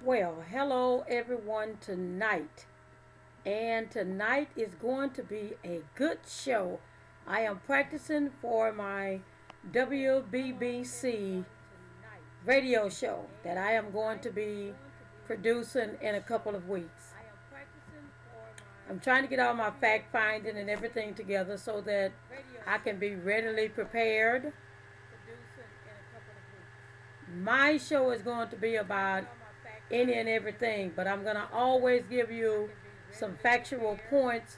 Well, hello everyone tonight. And tonight is going to be a good show. I am practicing for my WBBC radio show that I am going to be producing in a couple of weeks. I'm trying to get all my fact finding and everything together so that I can be readily prepared. My show is going to be about any and everything, but I'm going to always give you some factual points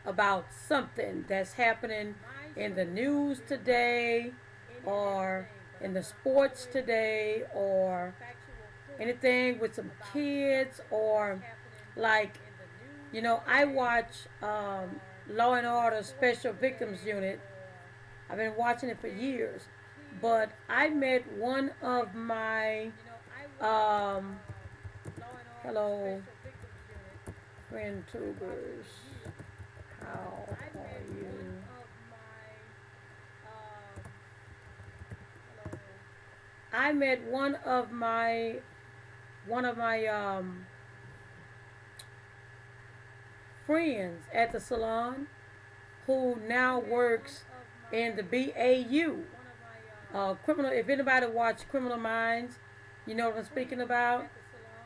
about something that's happening in the news today or in the sports today or anything with some kids or like, I watch Law and Order Special Victims Unit. I've been watching it for years, but I met one of my hello friend tubers, how are you? I met one of my friends at the salon who now works in the BAU. Criminal. If anybody watched Criminal Minds, you know what I'm speaking about.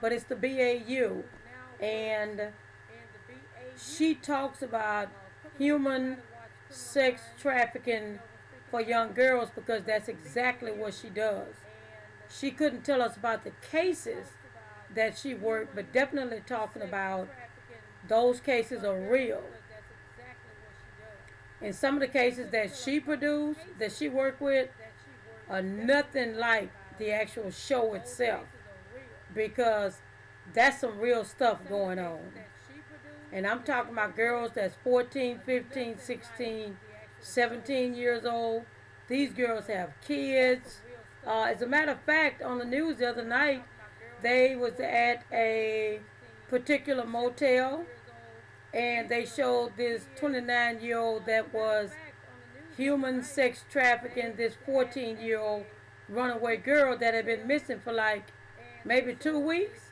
But it's the BAU, and she talks about human sex trafficking for young girls because that's exactly what she does. She couldn't tell us about the cases that she worked, but definitely talking about those cases are real. And some of the cases that she produced, that she worked with, are nothing like the actual show itself, because that's some real stuff going on. And I'm talking about girls that's 14, 15, 16, 17 years old. These girls have kids. As a matter of fact, on the news the other night, they was at a particular motel and they showed this 29-year-old that was human sex trafficking this 14-year-old runaway girl that had been missing for like maybe 2 weeks.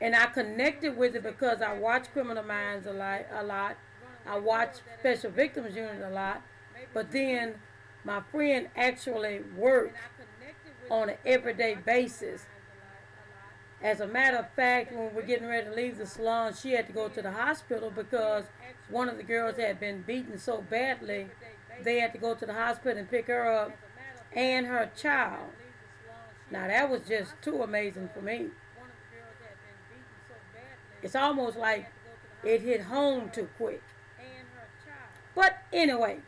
And I connected with it because I watch Criminal Minds a lot. I watch Special Victims Unit a lot. But then my friend actually works on an everyday basis. As a matter of fact, when we're getting ready to leave the salon, she had to go to the hospital because one of the girls had been beaten so badly, they had to go to the hospital and pick her up and her child. Now that was just too amazing for me. It's almost like it hit home too quick. But anyway,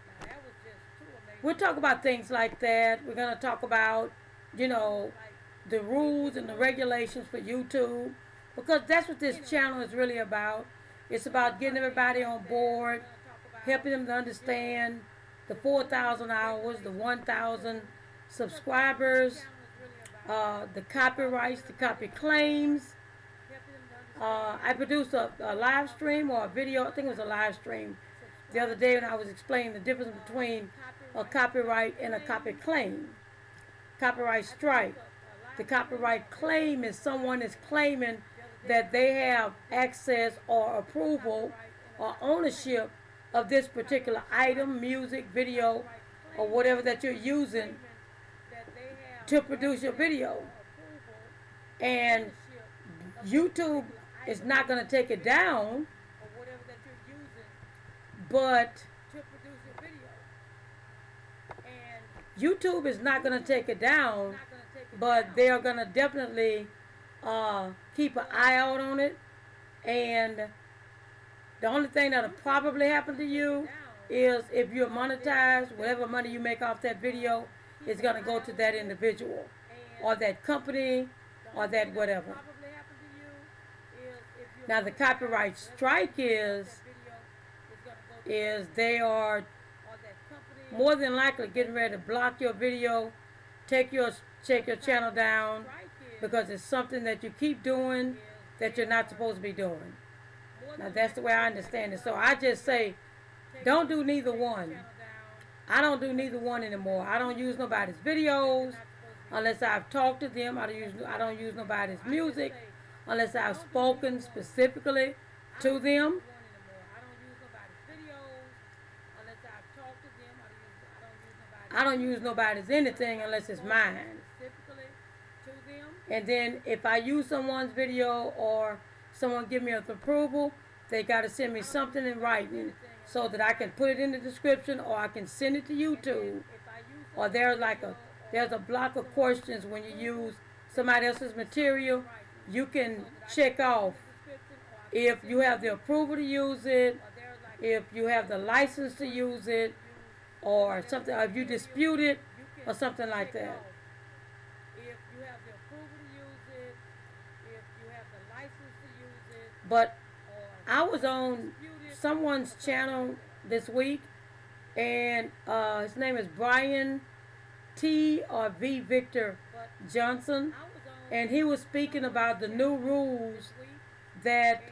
we'll talk about things like that. We're going to talk about, the rules and the regulations for YouTube, because that's what this channel is really about. It's about getting everybody on board, helping them to understand the 4,000 hours, the 1,000 subscribers, the copyrights, the copy claims. I produced a live stream or a video, I think it was a live stream, the other day when I was explaining the difference between a copyright and a copy claim. Copyright strike. The copyright claim is someone is claiming that they have access or approval or ownership of this particular item, music, video, or whatever that you're using to produce your video. And YouTube is not going to take it down, but YouTube is not going to take it down, but they are going to definitely keep an eye out on it. And the only thing that'll probably happen to you is if you're monetized, whatever money you make off that video is going to go to that individual or that company or that whatever. Now the copyright strike is they are more than likely getting ready to block your video, take your channel down, because it's something that you keep doing that you're not supposed to be doing. Now that's the way I understand it. So I just say, don't do neither one. I don't do neither one anymore. I don't use nobody's videos. unless I've talked to them. I don't use nobody's music unless I've spoken specifically to them. I don't use nobody's anything unless it's mine. And then if I use someone's video or someone give me an approval, they got to send me something in writing so that I can put it in the description, or I can send it to YouTube. Or there's a block of questions when you use somebody else's material. You can check off if you have the approval to use it, if you have the license to use it, or something, or if you dispute it, or something like that. But I was on someone's channel this week, and his name is Brian T. or V. Victor Johnson, and he was speaking about the new rules that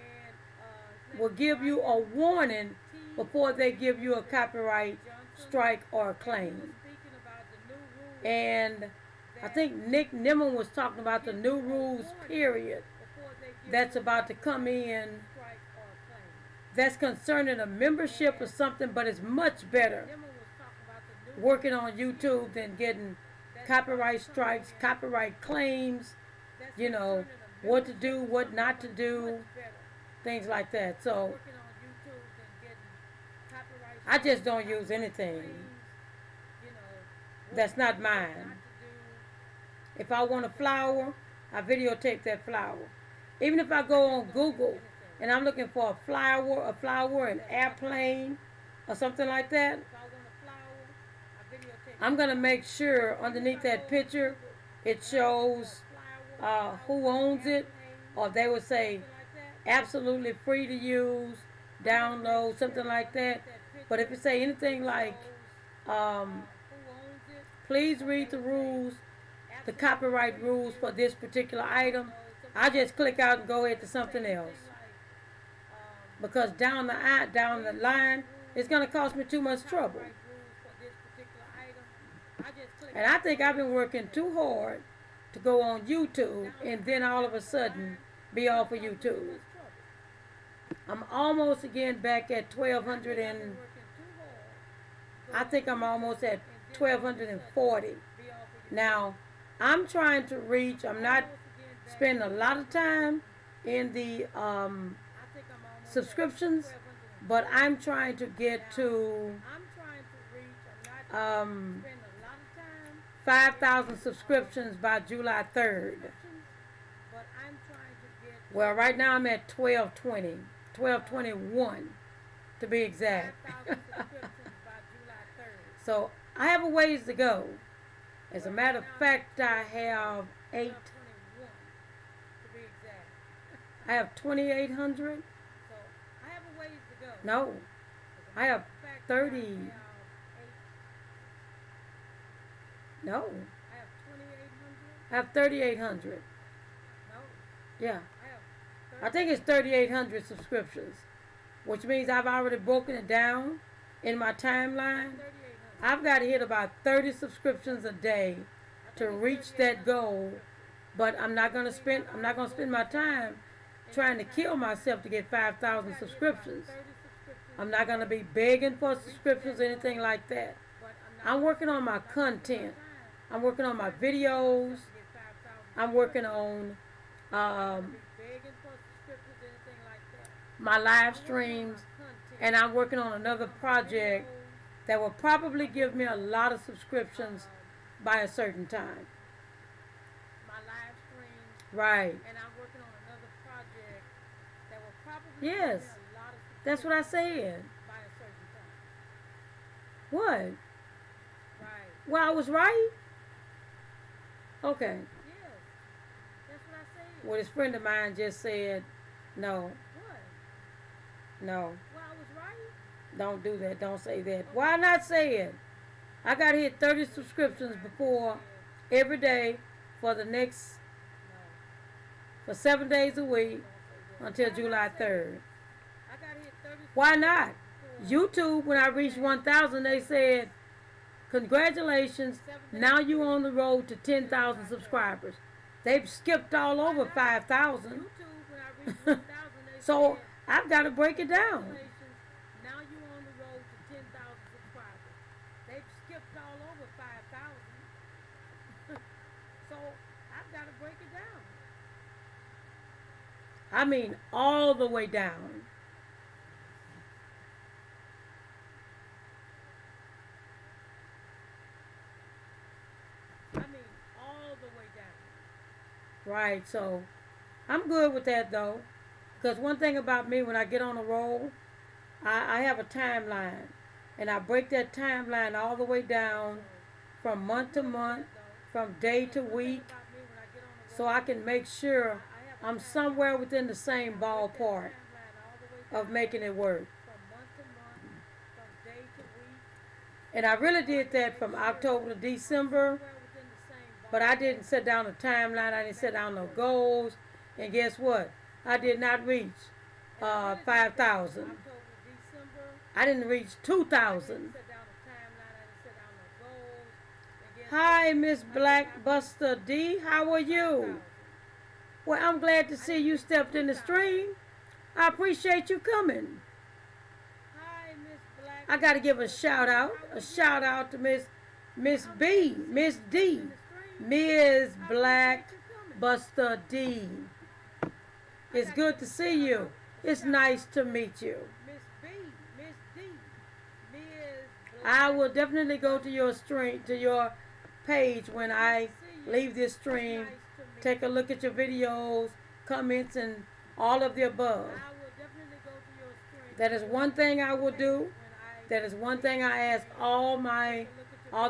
will give you a warning before they give you a copyright strike or a claim. And I think Nick Nimmo was talking about the new rules period that's about to come in, that's concerning a membership or something, but it's much better working on YouTube than getting copyright strikes, copyright claims, you know, what to do, what not to do, things like that. So I just don't use anything that's not mine. If I want a flower, I videotape that flower. Even if I go on Google and I'm looking for a flower, an airplane, or something like that, I'm going to make sure underneath that picture it shows who owns it, or they would say absolutely free to use, download, something like that. But if it say anything like please read the rules, the copyright rules for this particular item, I just click out and go ahead to something else. Because down the line, it's going to cost me too much trouble. And I think I've been working too hard to go on YouTube and then all of a sudden be off of YouTube. I'm almost again back at 1,200 and I think I'm almost at 1,240. Now, I'm trying to reach, I'm not spending a lot of time in the subscriptions, but I'm trying to get to 5,000 subscriptions by July 3rd. Well, right now I'm at 1,220, 1,221 to be exact. So I have a ways to go. As a matter of fact, I have 2,800. No, I have 30. No, I have 3,800. Yeah, I think it's 3,800 subscriptions, which means I've already broken it down in my timeline. I've got to hit about 30 subscriptions a day to reach that goal, but I'm not going to spend my time trying to kill myself to get 5,000 subscriptions. I'm not going to be begging for subscriptions or anything like that. I'm working on my content. I'm working on my videos. I'm working on my live streams, and I'm working on another project that will probably give me a lot of subscriptions by a certain time. Right. And I'm working on another project that will probably give me a lot of subscriptions. That's what I said. By a certain time. What? Right. Well, I was right. Okay. Yes. That's what I said. Well, this friend of mine just said no. What? No. Well, I was right. Don't do that. Don't say that. Why not say it? I got to hit 30 subscriptions before every day for the next, for 7 days a week until July 3rd. Why not? YouTube, when I reached 1,000, they said, Congratulations. Now you on the road to 10,000 subscribers. They've skipped all over 5,000. So I've got to break it down. Now you on the road to 10,000 subscribers. They've skipped all over 5,000. So I've got to break it down. I mean, all the way down. Right, so I'm good with that though, because one thing about me, when I get on a roll, I have a timeline, and I break that timeline all the way down from month to month, from day to week, so I can make sure I'm somewhere within the same ballpark of making it work. And I really did that from October to December. But I didn't set down a timeline. I didn't set down no goals. And guess what? I did not reach 5,000. I didn't reach 2,000. Hi, Miss Blackbuster D. How are you? Well, I'm glad to see you stepped in the stream. I appreciate you coming. I got to give a shout out to Miss B, Miss D. Ms. Blackbuster D. It's good to see you. It's nice to meet you. I will definitely go to your stream, to your page when I leave this stream. Take a look at your videos, comments, and all of the above. That is one thing I will do. That is one thing I ask all the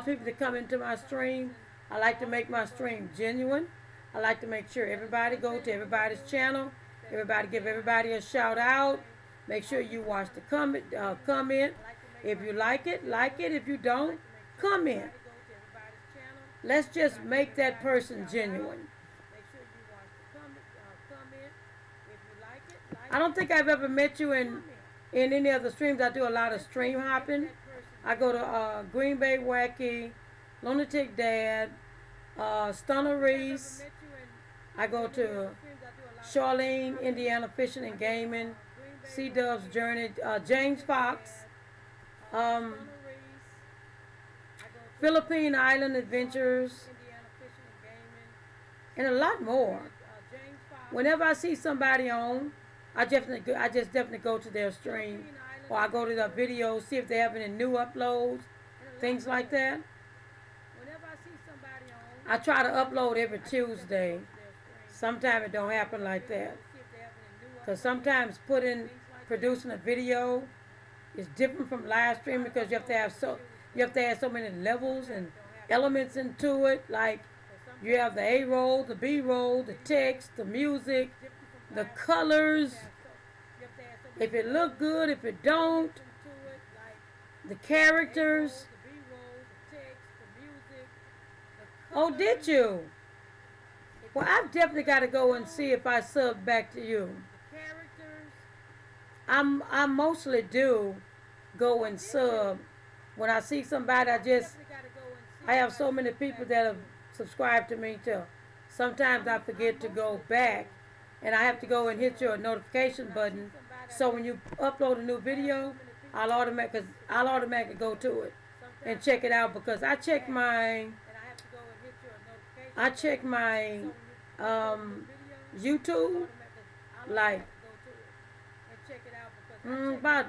people that come into my stream. I like to make my stream genuine. I like to make sure everybody go to everybody's channel. Everybody give everybody a shout out. Make sure you watch the comment. If you like it, like it. If you don't, comment. Let's just make that person genuine. I don't think I've ever met you in any other streams. I do a lot of stream hopping. I go to Green Bay Wacky, Lunatic Dad, Stunner Reese. I go to Charlene, Indiana Fishing and Gaming, C-Dub's Journey, James Fox, Philippine Island Adventures, and a lot more. Whenever I see somebody on, I just definitely go to their stream, or I go to their videos, see if they have any new uploads, things like that. I try to upload every Tuesday. Sometimes it don't happen like that, because sometimes producing a video is different from live stream, because you have to have so many levels and elements into it. Like you have the A roll, the B roll, the text, the music, the colors. If it look good, if it don't, the characters. Oh, did you? Well, I've definitely got to go and see if I sub back to you. I mostly do go and sub. When I see somebody, I have so many people that have subscribed to me too. Sometimes I forget to go back, and I have to go and hit your notification button. So when you upload a new video, I'll automatically go to it and check it out, because I check my YouTube like about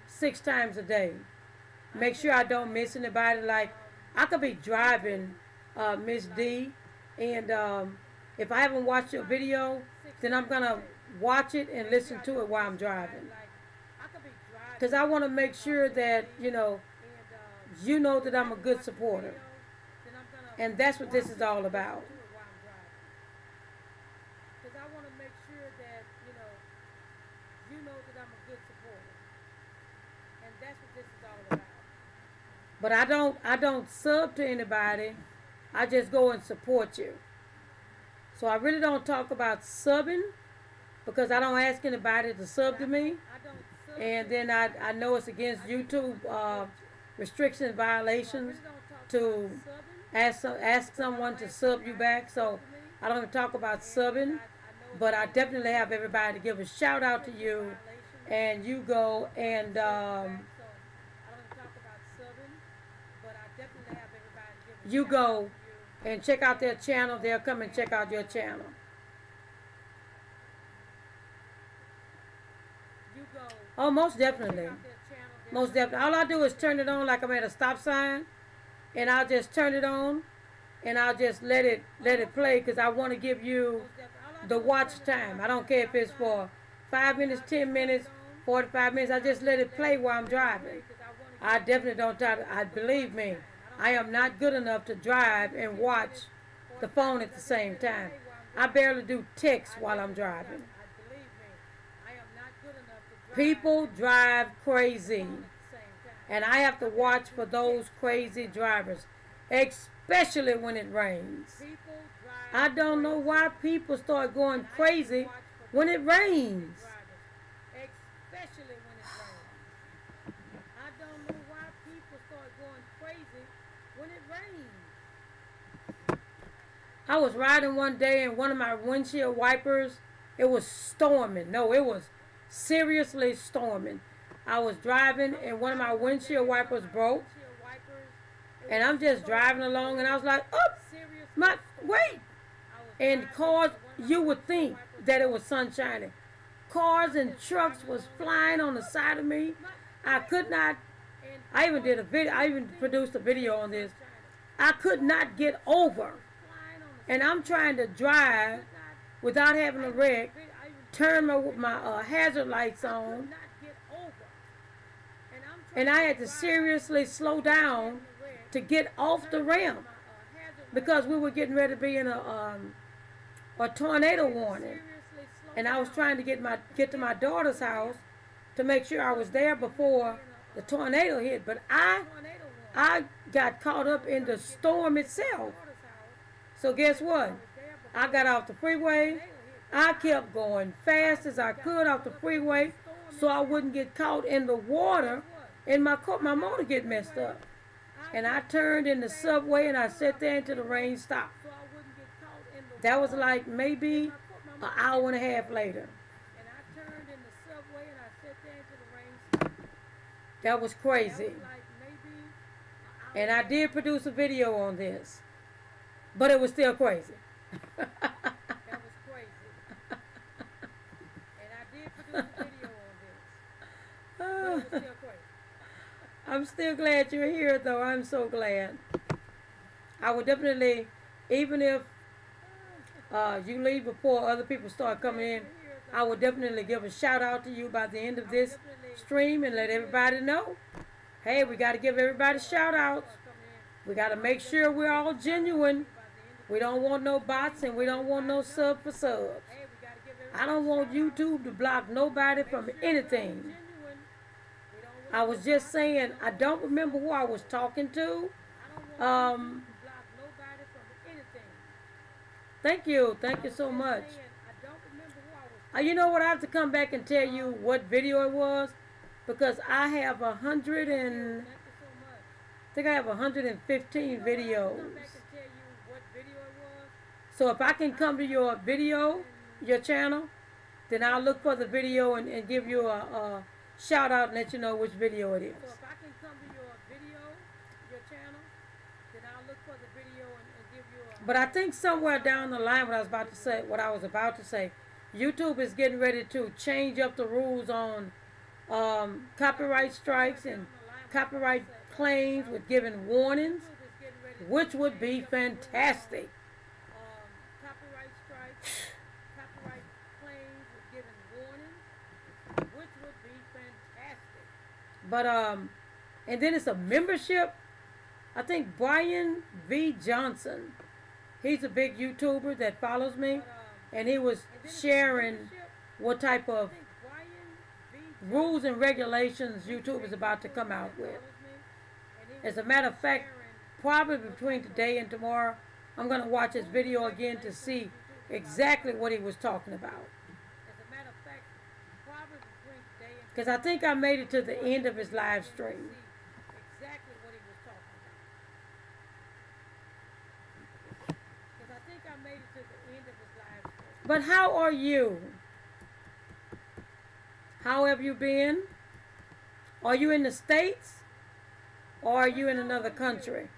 6 times a day. Make sure I don't miss anybody. Like I could be driving, Miss D, and if I haven't watched your video, then I'm gonna watch it and listen to it while I'm driving, because I want to make sure that you know that I'm a good supporter. And that's what this is all about. Because I want to make sure that, you know that I'm a good supporter. And that's what this is all about. But I don't sub to anybody. I just go and support you. So I really don't talk about subbing, because I don't ask anybody to sub to me. And then I know it's against YouTube restriction violations. to ask someone to sub you back. So I don't even talk about subbing, but I definitely have everybody to give a shout out to you, and you go and you go and check out their channel. They'll come and check out your channel. Oh, most definitely. Most definitely. All I do is turn it on like I'm at a stop sign, and I'll just turn it on, and I'll just let it play, because I want to give you the watch time. I don't care if it's for 5 minutes, 10 minutes, 45 minutes. I just let it play while I'm driving. I definitely don't try to. Believe me, I am not good enough to drive and watch the phone at the same time. I barely do text while I'm driving. People drive crazy, and I have to watch for those crazy drivers, especially when it rains. I don't know why people start going crazy when it rains. I don't know why people start going crazy when it rains. I was riding one day, and one of my windshield wipers, it was storming. No, it was seriously storming. I was driving, and one of my windshield wipers broke, and I'm just driving along, and I was like, oh, wait. And cars, you would think that it was sunshiny. Cars and trucks was flying on the side of me. I could not, I even produced a video on this. I could not get over. And I'm trying to drive without having a wreck, turn my hazard lights on, and I had to seriously slow down to get off the ramp, because we were getting ready to be in a tornado warning, and I was trying to get to my daughter's house to make sure I was there before the tornado hit. But I got caught up in the storm itself. So guess what? I got off the freeway. I kept going fast as I could off the freeway so I wouldn't get caught in the water and my motor get messed up. And I turned in the subway, and I sat there until the rain stopped. That was like maybe an hour and a half later. That was crazy. And I did produce a video on this, but it was still crazy. I'm still glad you're here, though. I'm so glad. I would definitely, even if you leave before other people start coming in, I would definitely give a shout out to you by the end of this stream and let everybody know. Hey, we got to give everybody shout outs. We got to make sure we're all genuine. We don't want no bots, and we don't want no sub for subs. I don't want YouTube to block nobody from anything. I was just saying, I don't remember who I was talking to. Thank you so much. You know what? I have to come back and tell you what video it was, because I have 115 videos. So if I can come to your video, your channel, then I'll look for the video and give you a shout out and let you know which video it is. So if I can come to your video, your channel, then I'll look for the video and give you a... But I think somewhere down the line, what I was about to say, YouTube is getting ready to change up the rules on copyright strikes and copyright claims with giving warnings, which would be fantastic. Copyright strikes, copyright claims with giving warnings, which would be fantastic. But and then it's a membership. I think Brian V. Johnson, he's a big YouTuber that follows me, and he was sharing what type of rules and regulations YouTube is about to come out with. As a matter of fact, probably between today and tomorrow, I'm going to watch his video again to see exactly what he was talking about. Because I think I made it to the end of his live stream. But how are you? How have you been? Are you in the States? Or are you in another country?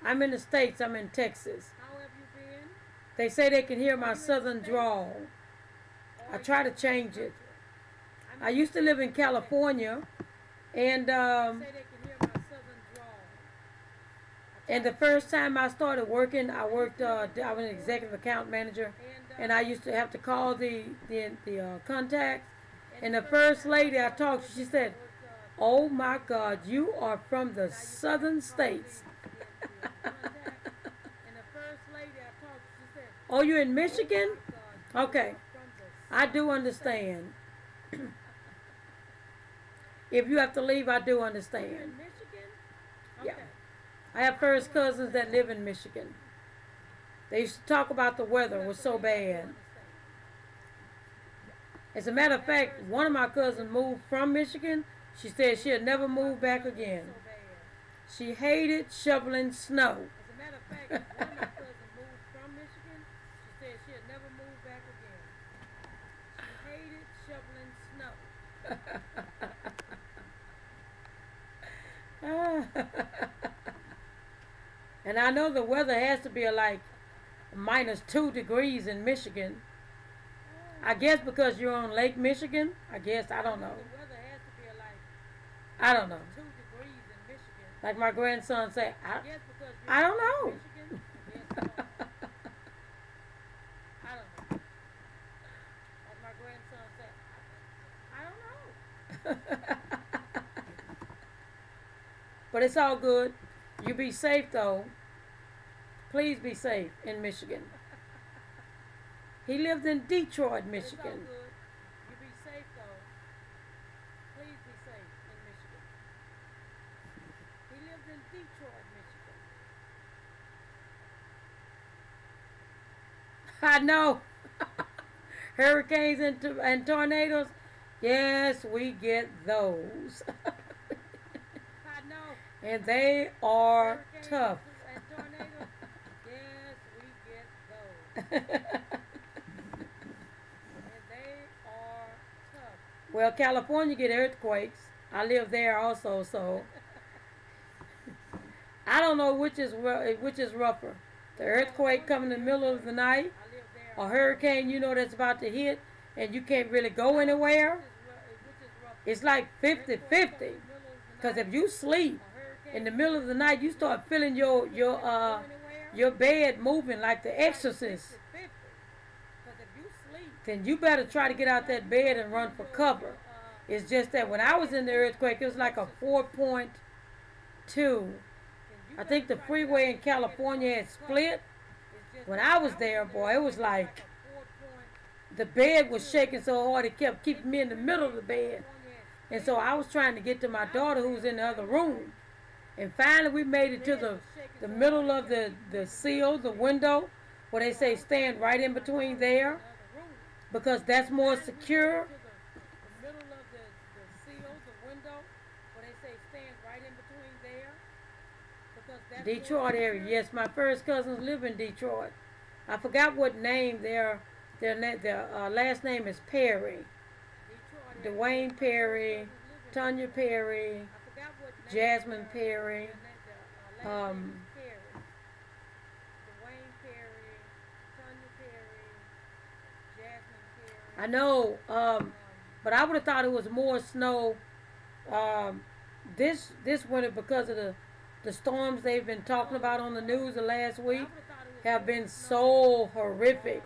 I'm in the States. I'm in Texas. How have you been? They say they can hear my southern drawl. I try to change it. I used to live in California, and the first time I started working, I was an executive account manager, and I used to have to call the contacts. And the first lady I talked to, she said, "Oh my God, you are from the southern states." Oh, you're in Michigan? Okay. I do understand. If you have to leave, I do understand. Yeah. I have first cousins that live in Michigan. They used to talk about the weather was so bad. As a matter of fact, one of my cousins moved from Michigan. She said she'll never move back again. She hated shoveling snow. As a matter of fact, one of my cousins moved from Michigan. She said she'll never move back again. She hated shoveling snow. And I know the weather has to be like -2 degrees in Michigan. I guess because you're on Lake Michigan. I guess, I don't know. The weather has to be like I don't know. 2 degrees in Michigan. Like my grandson said, I don't know. Michigan. I don't know. Like my grandson said, I don't know. But it's all good. You be safe though. Please be safe in Michigan. He lived in Detroit, Michigan. It's all good. You be safe though. Please be safe in Michigan. He lived in Detroit, Michigan. I know. Hurricanes and tornadoes. Yes, we get those. I know. And they are tough. And tornadoes. Yes, we get those. Well, California get earthquakes. I live there also, so I don't know which is rougher. The earthquake coming in the middle of the night, a hurricane that's about to hit, and you can't really go anywhere. It's like 50-50. Because if you sleep in the middle of the night, you start feeling your bed moving like The Exorcist. Then you better try to get out that bed and run for cover. It's just that when I was in the earthquake, it was like a 4.2. I think the freeway in California had split. When I was there, boy, it was like the bed was shaking so hard it kept keeping me in the middle of the bed. And so I was trying to get to my daughter who was in the other room. And finally we made it to the middle of the sill, the window, where they say stand right in between there. Because that's more secure. The middle of the seal, the window, where they say stand right in between there. Because that's Detroit area. Yes, my first cousins live in Detroit. I forgot what name their last name is Perry. Dwayne Perry, Tanya Perry, Jasmine Perry. I know, but I would have thought it was more snow this winter because of the storms they've been talking about on the news the last week have been so horrific.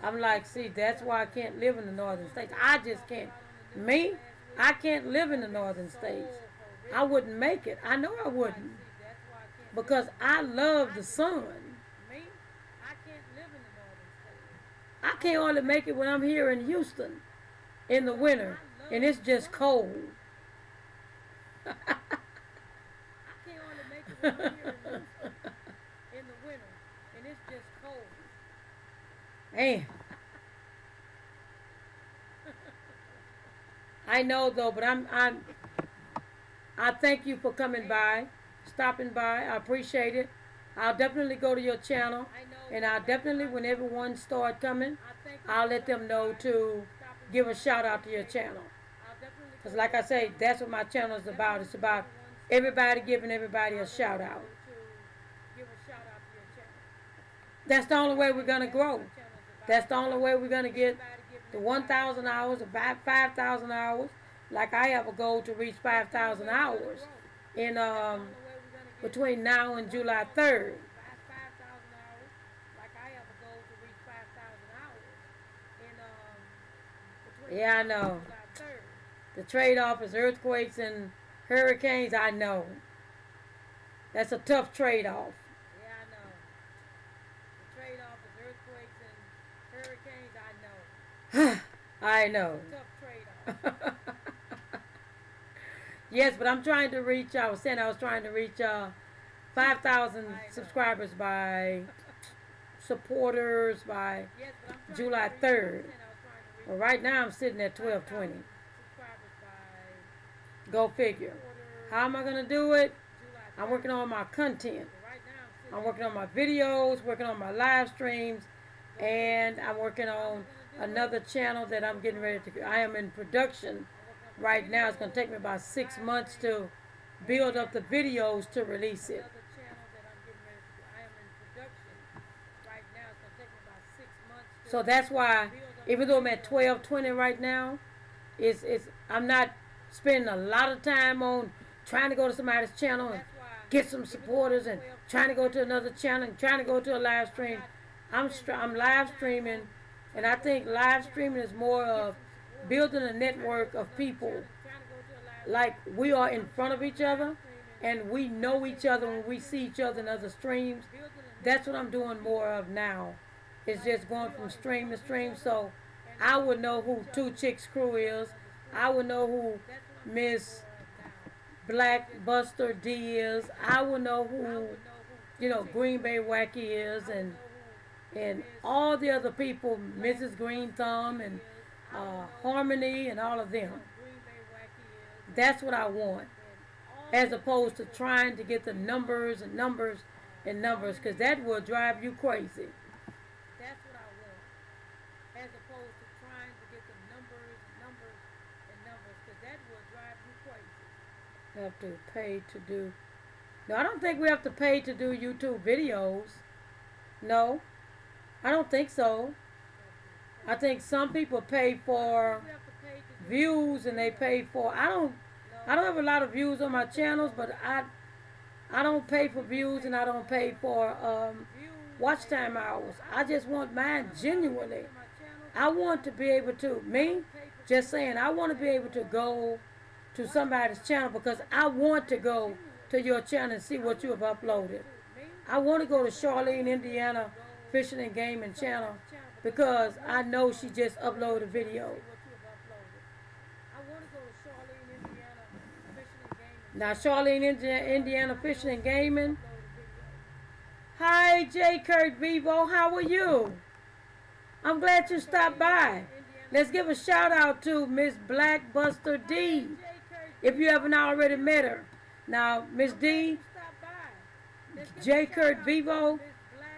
I'm like, see, that's why I can't live in the northern states. I just can't. Me, I can't live in the northern states. I wouldn't make it. I know I wouldn't. Because I love the sun. I can't hardly make it when I'm here in Houston in the winter, and it's just cold. I can't hardly make it when I'm here in Houston in the winter, and it's just cold. Man. I know though, but I thank you for coming by, stopping by. I appreciate it. I'll definitely go to your channel. I know. And I'll definitely, when everyone start coming, I'll let them know to give a shout out to your channel. Because like I say, that's what my channel is about. It's about everybody giving everybody a shout out. That's the only way we're going to grow. That's the only way we're going to get the 1,000 hours, about 5,000 hours. Like I have a goal to reach 5,000 hours in between now and July 3rd. Yeah, I know. The trade-off is earthquakes and hurricanes. I know. That's a tough trade-off. Yeah, I know. The trade-off is earthquakes and hurricanes. I know. I know. Tough trade-off. Yes, but I'm trying to reach, I was trying to reach 5,000 subscribers by supporters by July 3rd. Well, right now I'm sitting at 1220. Go figure. How am I going to do it? I'm working on my content. I'm working on my videos, working on my live streams, and I'm working on another channel that I'm getting ready to, I am in production right now. It's going to take me about 6 months to build up the videos to release it. So that's why, even though I'm at 1220 right now, I'm not spending a lot of time on trying to go to somebody's channel and get some supporters and trying to go to another channel and trying to go to a live stream. I'm live streaming, and I think live streaming is more of building a network of people. Like we are in front of each other and we know each other when we see each other in other streams. That's what I'm doing more of now. It's just going from stream to stream. So I would know who Two Chicks Crew is. I would know who Miss Black Buster D is. I would know who, Green Bay Wacky is, and all the other people, Mrs. Green Thumb and Harmony and all of them. That's what I want, as opposed to trying to get the numbers and numbers and numbers, because that will drive you crazy. That's what I want, as opposed to trying to get the numbers and numbers and numbers, because that will drive you crazy. Have to pay to do. No, I don't think we have to pay to do YouTube videos. No, I don't think so. I think some people pay for views and they pay for. I don't have a lot of views on my channels, but I don't pay for views and I don't pay for watch time hours. I just want mine genuinely. I want to be able to, I want to be able to go to somebody's channel because I want to go to your channel and see what you have uploaded. I want to go to Charlene, Indiana Fishing and Gaming channel because I know she just uploaded a video. Now, Charlene, Indiana Fishing and Gaming. Hi, J. Kurt Vivo. How are you? I'm glad you stopped by. Let's give a shout out to Miss Black Buster D, if you haven't already met her. Now, Miss D, J. Kurt Vivo,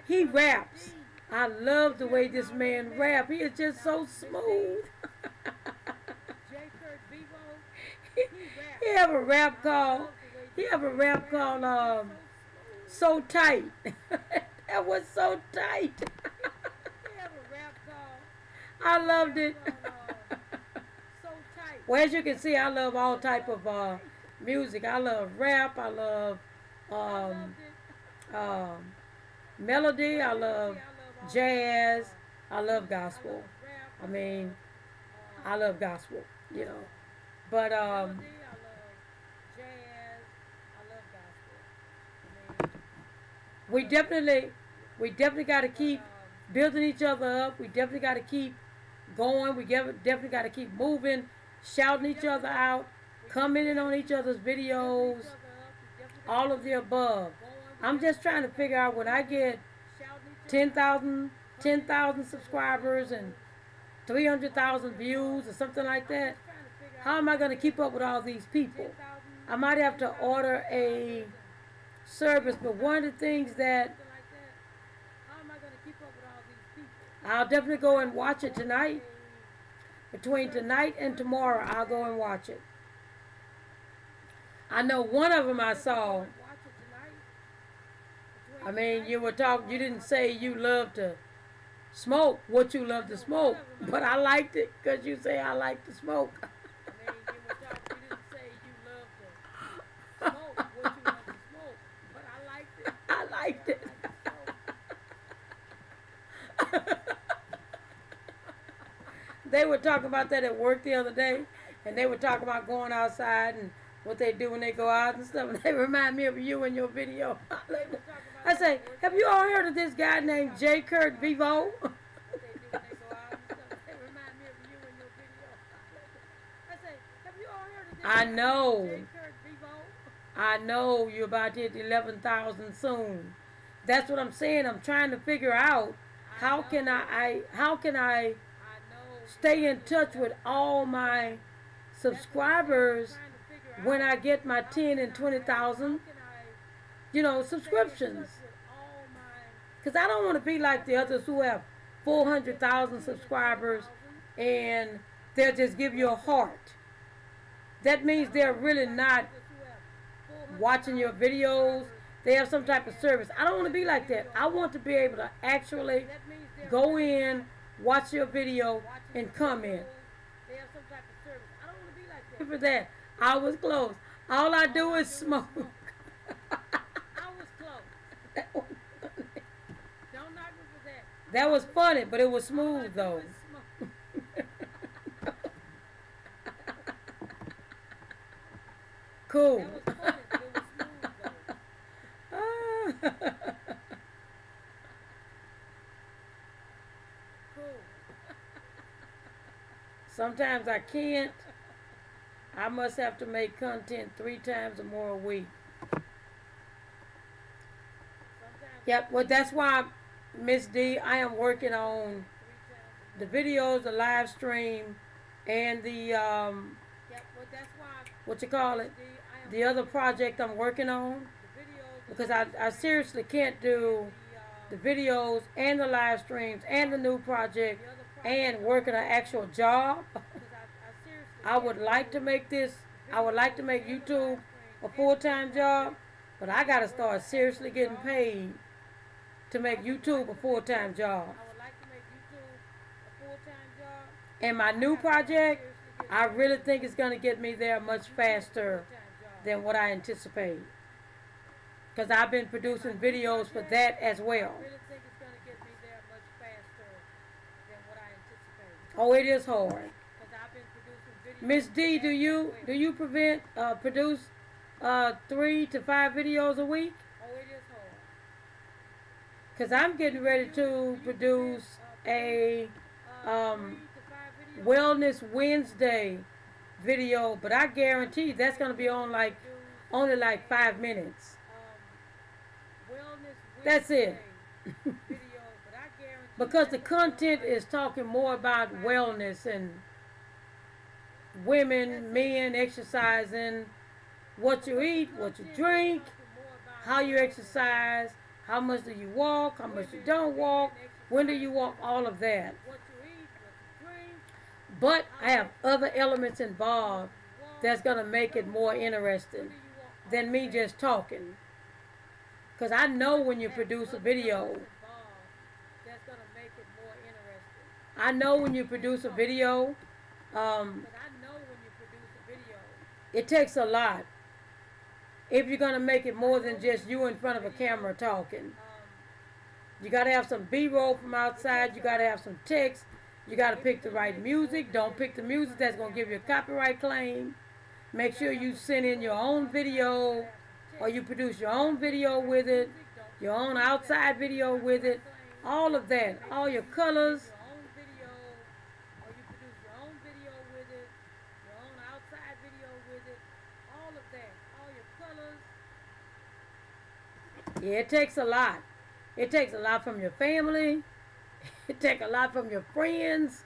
he raps. I love the way this man raps. He is just so smooth. He have a rap called So Tight. That was so tight. I loved it. Well, as you can see, I love all type of music. I love rap. I love melody. I love jazz. I love gospel. I mean, I love gospel, But we definitely got to keep building each other up. We definitely got to keep going. We definitely got to keep moving, shouting each other out, commenting on each other's videos, all of the above. I'm just trying to figure out when I get 10,000 subscribers and 300,000 views or something like that, how am I going to keep up with all these people? I might have to order a service, but one of the things that keep up with all these people. I'll definitely go and watch it tonight. Between tonight and tomorrow, I'll go and watch it. I know one of them I saw. I mean, you were talking, you didn't say you love to smoke, what you love to smoke, but I liked it because you say I like to smoke. I mean, you were talking, you didn't say you love to smoke, what you love to smoke, but I liked it. I liked it. They were talking about that at work the other day, and they were talking about going outside and what they do when they go out and stuff, and they remind me of you in your video. I say, have you all heard of this guy named J. Kurt Vivo? I know. I know you're about to hit 11,000 soon. That's what I'm saying. I'm trying to figure out how can I stay in touch with all my subscribers when I get my 10 and 20,000, subscriptions. Because I don't want to be like the others who have 400,000 subscribers and they'll just give you a heart. That means they're really not watching your videos. They have some type of service. I don't want to be like that. I want to be able to actually go in, watch your video, and comment. For that, I was close. All I do is smoke. I was close. Don't knock me for that. That was funny, but it was smooth though. Cool. That was funny, but it was smooth though. Cool. Sometimes I can't. I must have to make content 3 times or more a week. Yep, well that's why, Miss D, I am working on the videos, the live stream, and the what you call it, the other project I'm working on, because I seriously can't do the videos and the live streams and the new project and working an actual job. I would like to make YouTube a full-time job, but I got to start seriously getting paid to make YouTube a full-time job. And my new project, I really think it's going to get me there much faster than what I anticipate. Because I've been producing videos for that as well. Oh, it is hard. Miss D, do you produce 3 to 5 videos a week? Oh, it is hard. Because I'm getting ready to produce a Wellness Wednesday video, but I guarantee that's going to be on only like 5 minutes. That's it. Because the content is talking more about wellness and women, men, exercising, what you eat, what you drink, how you exercise, how much do you walk, how much you don't walk, when do you walk, all of that. But I have other elements involved that's going to make it more interesting than me just talking. Because I know when you produce a video, I know when you produce a video, it takes a lot. If you're going to make it more than just you in front of a camera talking. You got to have some B-roll from outside. You got to have some text. You got to pick the right music. Don't pick the music that's going to give you a copyright claim. Make sure you send in your own video, or you produce your own video with it, your own outside video with it, all of that, all your colors. Yeah, it takes a lot. It takes a lot from your family. It takes a lot from your friends.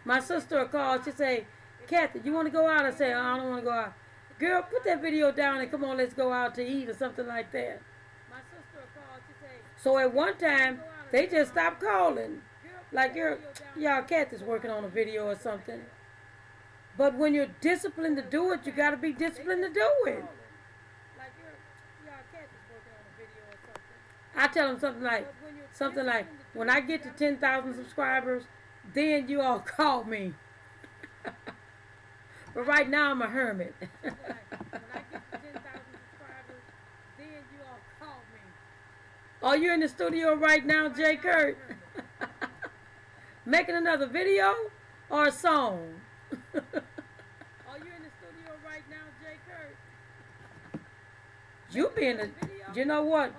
My sister called. She say, Kathy, you want to go out? I say, I don't want to go out. Girl, put that video down and come on, let's go out to eat or something like that. My sister called. She say, So at one time, they just stopped calling. Like y'all cat is working on a video or something. But when you're disciplined to do it, you got to be disciplined to do it. I tell them something like, when I get to 10,000 subscribers, then you all call me. But right now I'm a hermit. When I get to 10,000 subscribers, then you all call me. Are you in the studio right now, Jay Kurt? Making another video or a song? Are you in the studio right now, Jay Kurt? You know what?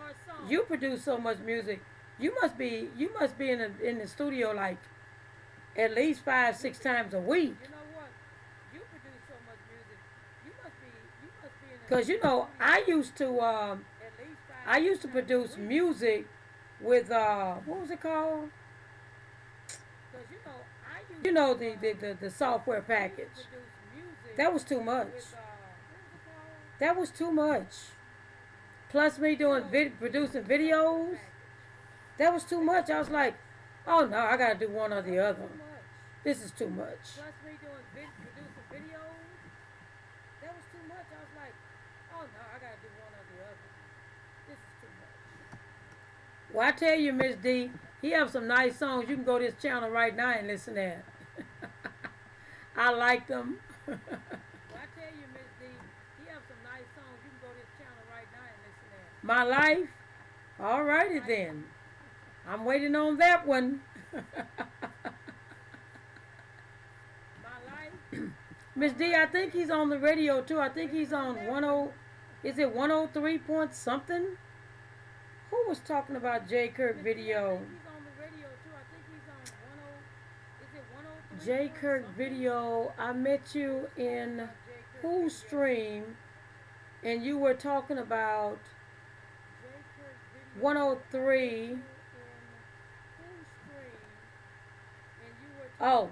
You produce so much music. You must be in the studio like at least 5-6 times a week. You know what? You produce so much music. You must be in the. Because I used to produce music with what was it called? The software package. That was too much. That was too much. Plus me producing videos. That was too much. I was like, oh no, I gotta do one or the other. This is too much. Plus me producing videos. That was too much. I was like, oh no, I gotta do one or the other. This is too much. Well, I tell you, Miss D, he have some nice songs. You can go to his channel right now and listen to it. I like them. Well, I tell you, Miss D, he have some nice songs. You can go to his channel right now and listen to it. My life? All righty then. I'm waiting on that one. My life? Miss D, I think he's on the radio too. I think he's on 103 point something? Who was talking about J. Kirk video? J. Kirk video, I met you in whose stream, and you were talking about 103. Oh,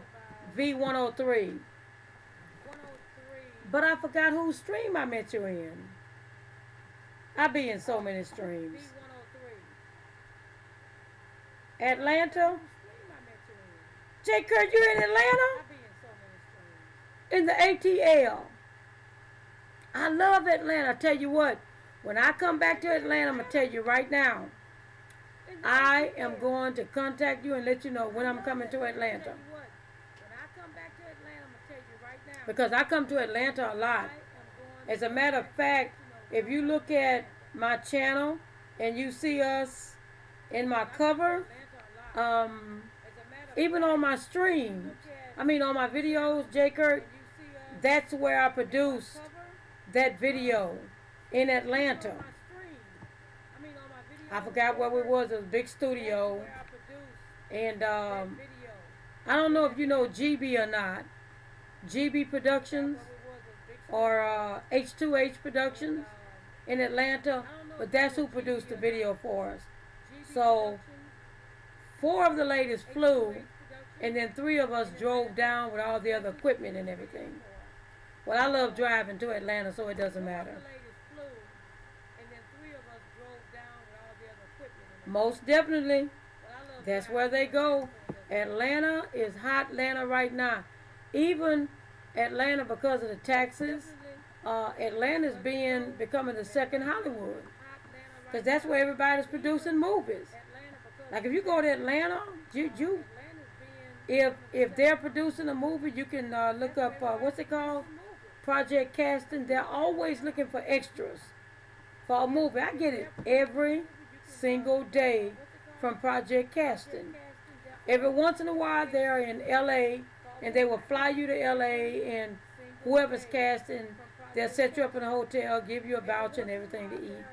V103. But I forgot whose stream I met you in. I be in so many streams. Atlanta? J. Kurt, you in Atlanta? In the ATL. I love Atlanta. I tell you what, when I come back to Atlanta, I'm going to tell you right now, I am going to contact you and let you know when I'm coming to Atlanta. Because I come to Atlanta a lot. As a matter of fact, if you look at my channel and you see us in my cover, even on my stream, on my videos, J. Kurt, that's where I produced that video in Atlanta. I forgot where it was. It was a big studio. And I don't know if you know GB or not. GB Productions or H2H Productions in Atlanta. But that's who produced the video for us. So 4 of the ladies flew, and then 3 of us drove down with all the other equipment and everything. Well, I love driving to Atlanta, so it doesn't matter. Most definitely. That's where they go. Atlanta is hot Atlanta right now. Even Atlanta, because of the taxes, Atlanta is becoming the second Hollywood. Because that's where everybody's producing movies. Like if you go to Atlanta, if they're producing a movie, you can look up, what's it called? Project casting. They're always looking for extras for a movie. I get it every single day from Project Casting. Every once in a while they're in LA and they will fly you to LA, and whoever's casting, they'll set you up in a hotel, give you a voucher and everything to eat.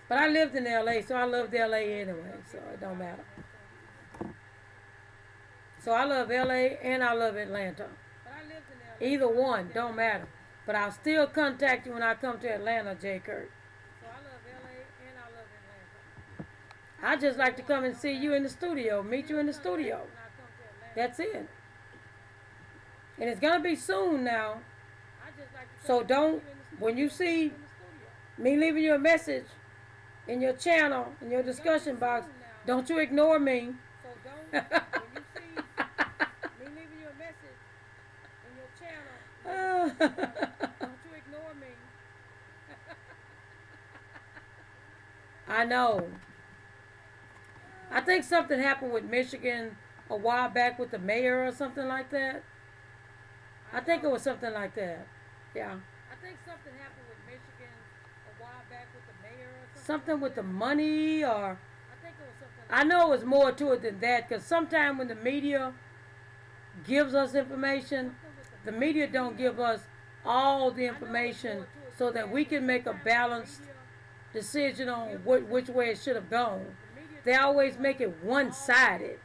But I lived in LA, so I loved LA anyway, so it don't matter. So I love LA and I love Atlanta. Either one, don't matter. But I'll still contact you when I come to Atlanta, J. Kurt. So I love LA and I love Atlanta. I just like to come and see you in the studio, meet you in the studio. That's it. And it's going to be soon now. So don't, when you see Me leaving you a message in your channel, in your discussion box, don't you ignore me. So don't, when you see me leaving you a message in your channel, don't you ignore me. I know. I think something happened with Michigan a while back with the mayor or something like that. I think it was something like that. Yeah. I think something happened with Michigan a while back with the mayor or something. Something with the money, or I think it was something. I know it was more to it than that, because sometimes when the media gives us information, the media don't give us all the information so that we can make a balanced decision on which way it should have gone. They always make it one-sided,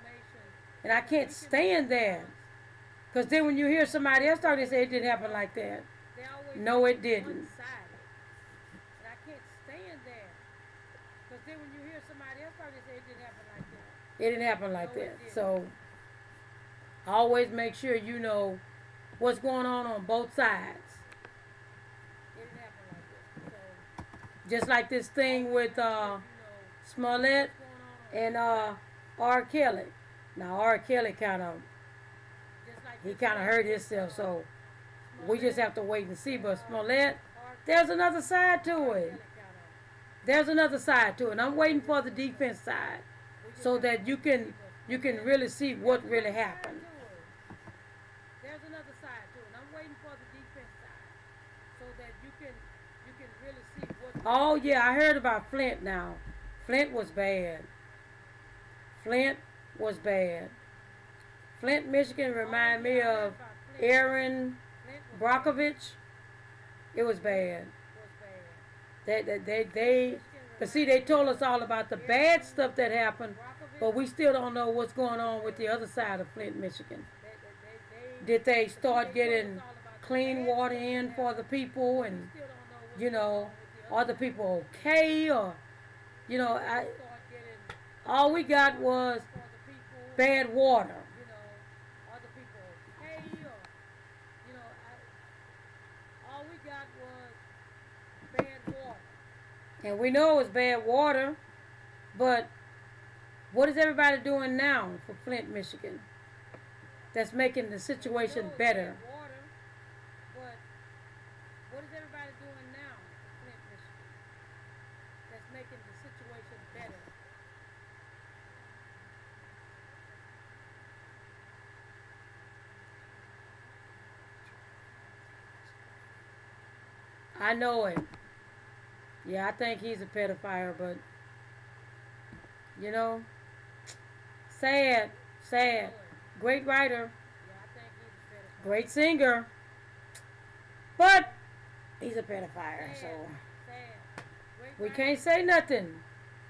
and I can't stand that. Because then when you hear somebody else talk, they say it didn't happen like that. No, it didn't. And I can't stand that. Because then when you hear somebody else talk, they say it didn't happen like that. It didn't happen like that. So always make sure you know what's going on both sides. It didn't happen like that. So just like this thing with Smollett and R. Kelly. Now R. Kelly kind of hurt himself, so we just have to wait and see. But Smollett, there's another side to it. There's another side to it. And I'm waiting for the defense side so that you can really see what really happened. There's another side to it. I'm waiting for the defense side so that you can really see what. Oh yeah, I heard about Flint now. Flint was bad. Flint was bad. Flint, Michigan remind me of Aaron Brockovich. It was bad. But see, they told us all about the bad stuff that happened, but we still don't know what's going on with the other side of Flint, Michigan. Did they start getting clean water in for the people, and are the people okay, or all we got was bad water. All we got was bad water. And we know it was bad water, but what is everybody doing now for Flint, Michigan, that's making the situation better? But what is everybody doing now for Flint, Michigan, that's making the situation better? I know it. Yeah, I think he's a pedophile, but sad. Great writer, great singer, but he's a pedophile, so we can't say nothing.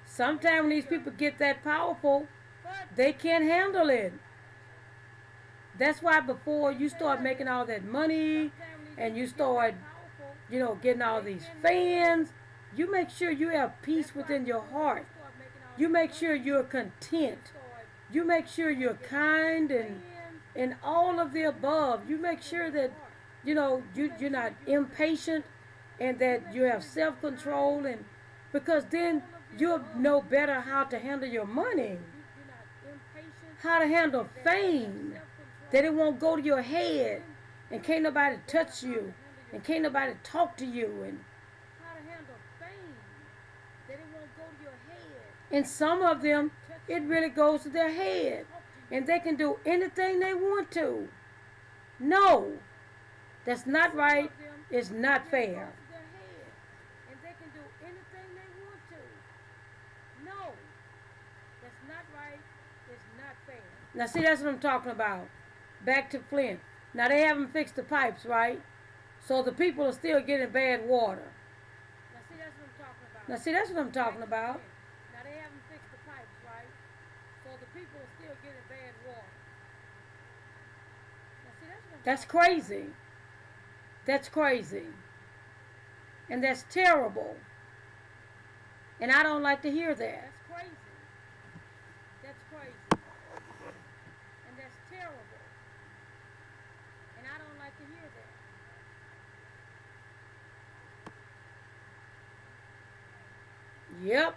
Sometimes when these people get that powerful, they can't handle it. That's why before you start making all that money and you start getting all these fans, you make sure you have peace within your heart. You make sure you're content. You make sure you're kind and all of the above. You make sure that, you're not impatient and that you have self-control, and because then you'll know better how to handle your money, how to handle fame, that it won't go to your head and can't nobody touch you. And can't nobody talk to you, and how to handle fame, that it won't go to your head. And some of them, it really goes to their head, and they can do anything they want to. No, that's not right. It's not fair. And they can do anything they want to. No, that's not right. It's not fair. Now see, that's what I'm talking about. Back to Flint. Now they haven't fixed the pipes, right? So the people are still getting bad water. Now see, that's what I'm talking about. Now see, that's what I'm talking about. Now they haven't fixed the pipes, right? So the people are still getting bad water. Now see, that's what I'm That's crazy. That's crazy. And that's terrible. And I don't like to hear that. That's crazy. That's crazy. And that's terrible. And I don't like to hear that. Yep.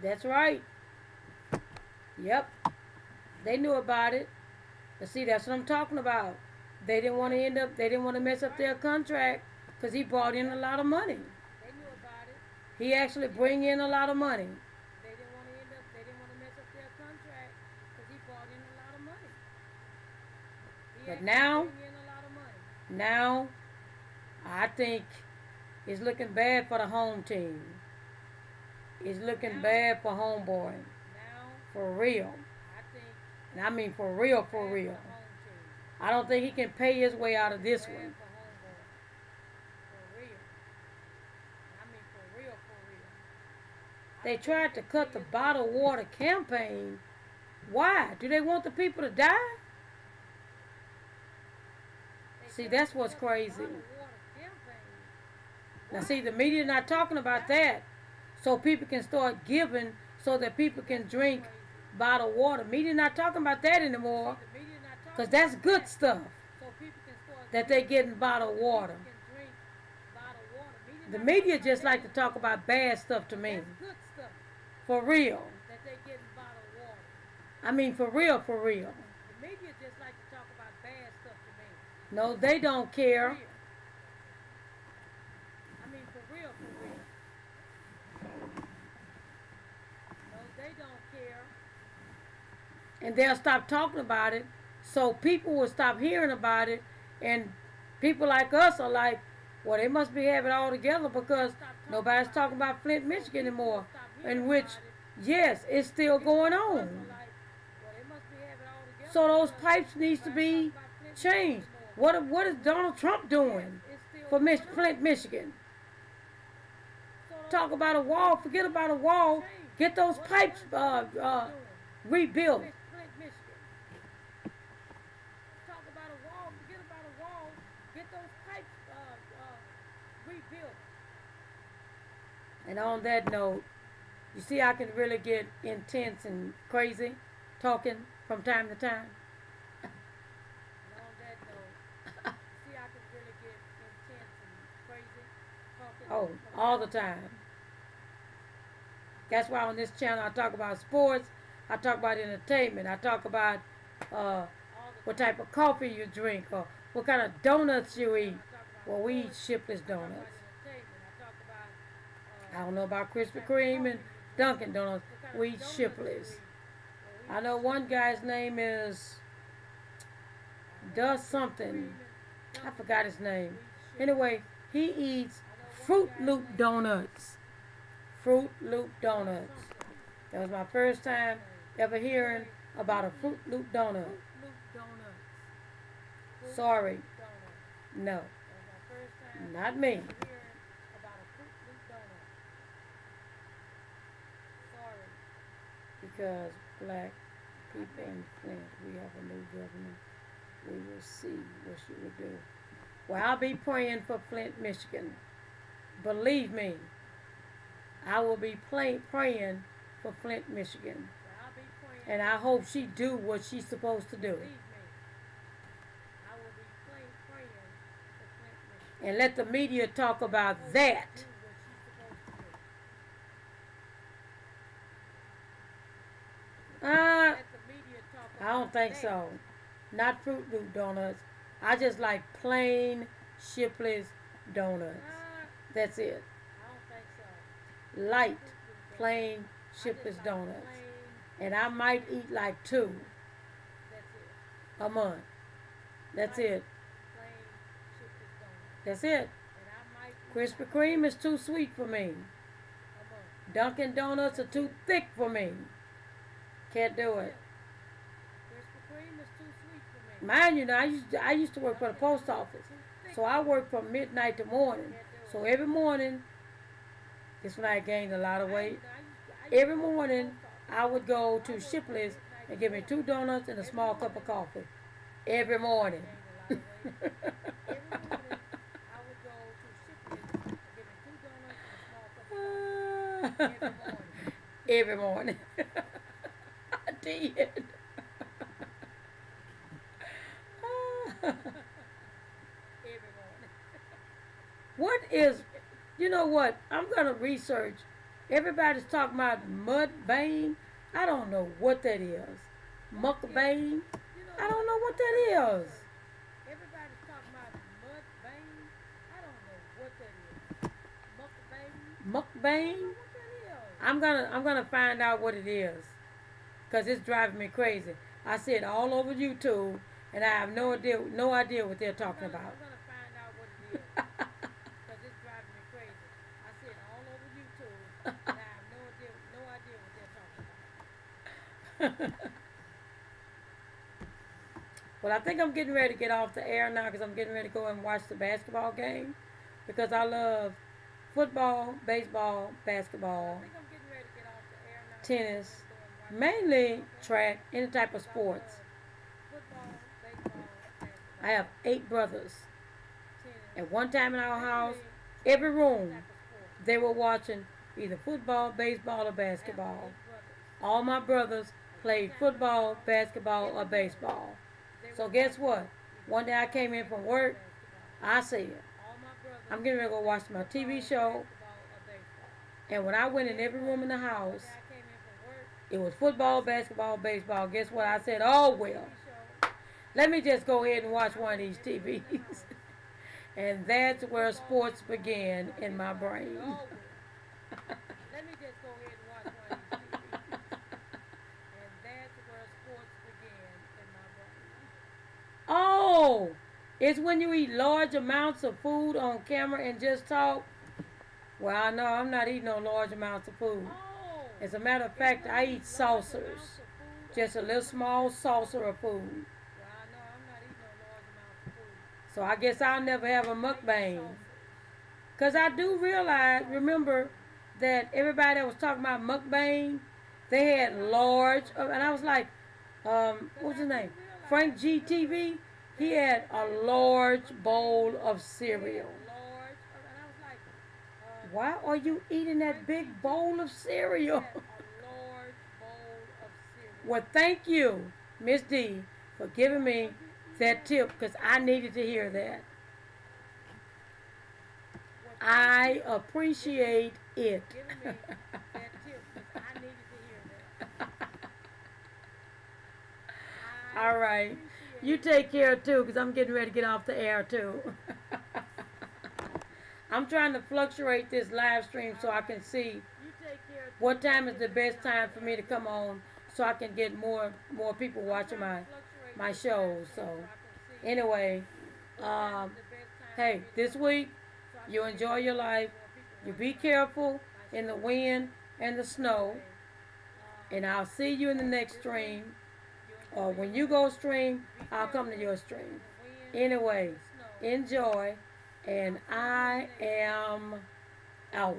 That's right. Yep. They knew about it. But see, that's what I'm talking about. They didn't want to end up. They didn't want to mess up their contract because he brought in a lot of money. They knew about it. He actually bring in a lot of money. They didn't want to end up. They didn't want to mess up their contract because he brought in a lot of money. But now, bring in a lot of money. Now, I think it's looking bad for the home team. It's looking bad for homeboy. For real. And I mean for real, for real. I don't think he can pay his way out of this one. They tried to cut the bottled water campaign. Why? Do they want the people to die? See, that's what's crazy. Now, see, the media not talking about that. So people can start giving so that people can drink bottled water. Media not talking about that anymore. Because that's good stuff that they get in bottled water. The media just like to talk about bad stuff to me. For real. I mean, for real, for real. The media just like to talk about bad stuff to me. No, they don't care. I mean, for real, for real. No, they don't care. And they'll stop talking about it, so people will stop hearing about it, and people like us are like, well, they must be having it all together because nobody's talking about Flint, Michigan anymore, in which, yes, it's still going on. So those pipes needs to be changed. What is Donald Trump doing for Flint, Michigan? Talk about a wall, forget about a wall, get those pipes rebuilt. Talk about a wall, forget about a wall, get those pipes rebuilt. And on that note, you see I can really get intense and crazy talking from time to time. And on that note, see I can really get intense and crazy talking. Oh, all the time. That's why on this channel I talk about sports, I talk about entertainment, I talk about what type of coffee you drink or what kind of donuts you eat. Well, we eat shipless donuts. I don't know about Krispy Kreme and Dunkin' Donuts. We eat shipless. I know one guy's name is does something. I forgot his name. Anyway, he eats Fruit Loop donuts. Fruit Loop donuts. That was my first time ever hearing about a Fruit Loop donut. Sorry. No. Not me. Because black people in Flint, we have a new governor. We will see what she will do. Well, I'll be praying for Flint, Michigan. Believe me, I will be praying for Flint, Michigan. And I hope she do what she's supposed to do. And let the media talk about that. I don't think so. Not Fruit Loop donuts. I just like plain shipless donuts. That's it. Light, plain shipless donuts. And I might eat like 2 a month. That's it. That's it. Krispy Kreme is too sweet for me. Dunkin' Donuts are too thick for me. Can't do it. Mind you, now I used to work for the post office, so I worked from midnight to morning. So every morning, this when I gained a lot of weight. Every morning, I would go to Shipley's and give me 2 donuts and a small cup of coffee. Every morning. Every morning. I did. What is, you know what? I'm going to research Everybody's talking about mudbang. I don't know what that is. Mukbang. I don't know what that is. Everybody's talking about mudbang. I don't know what that is. Mukbang. Mukbang. What that is? I'm gonna find out what it is, cause it's driving me crazy. I see it all over YouTube, and I have no idea what they're talking about. I'm gonna find out what it is, cause it's driving me crazy. I see it all over YouTube, and I have no idea what they're talking about. Well, I think I'm getting ready to get off the air now because I'm getting ready to go and watch the basketball game because I love football, baseball, basketball, tennis, mainly track, any type of sports. I have 8 brothers. At one time in our house, every room, they were watching either football, baseball, or basketball. All my brothers played football, basketball, or baseball. So guess what? One day I came in from work, I said, I'm getting ready to go watch my TV show. And when I went in every room in the house, it was football, basketball, baseball. Guess what? I said, oh, well, let me just go ahead and watch one of these TVs. And that's where sports began in my brain. Let me just go ahead and watch one of these TVs. And that's where sports began in my brain. Oh, it's when you eat large amounts of food on camera and just talk. Well, I know I'm not eating no large amounts of food. As a matter of fact, I eat saucers. Just a little small saucer of food. So I guess I'll never have a mukbang. Because I do remember that everybody that was talking about mukbang, they had large, and I was like, what's his name? Frank GTV. He had a large bowl of cereal. Why are you eating that big bowl of cereal? Well, thank you, Miss D, for giving me that tip because I needed to hear that. I appreciate it. All right. You take care too because I'm getting ready to get off the air too. I'm trying to fluctuate this live stream so I can see what time is the best time for me to come on so I can get more people watching my shows. So anyway, hey, this week you enjoy your life. You be careful in the wind and the snow. And I'll see you in the next stream. Or when you go stream, I'll come to your stream. Anyway, enjoy. And I am out.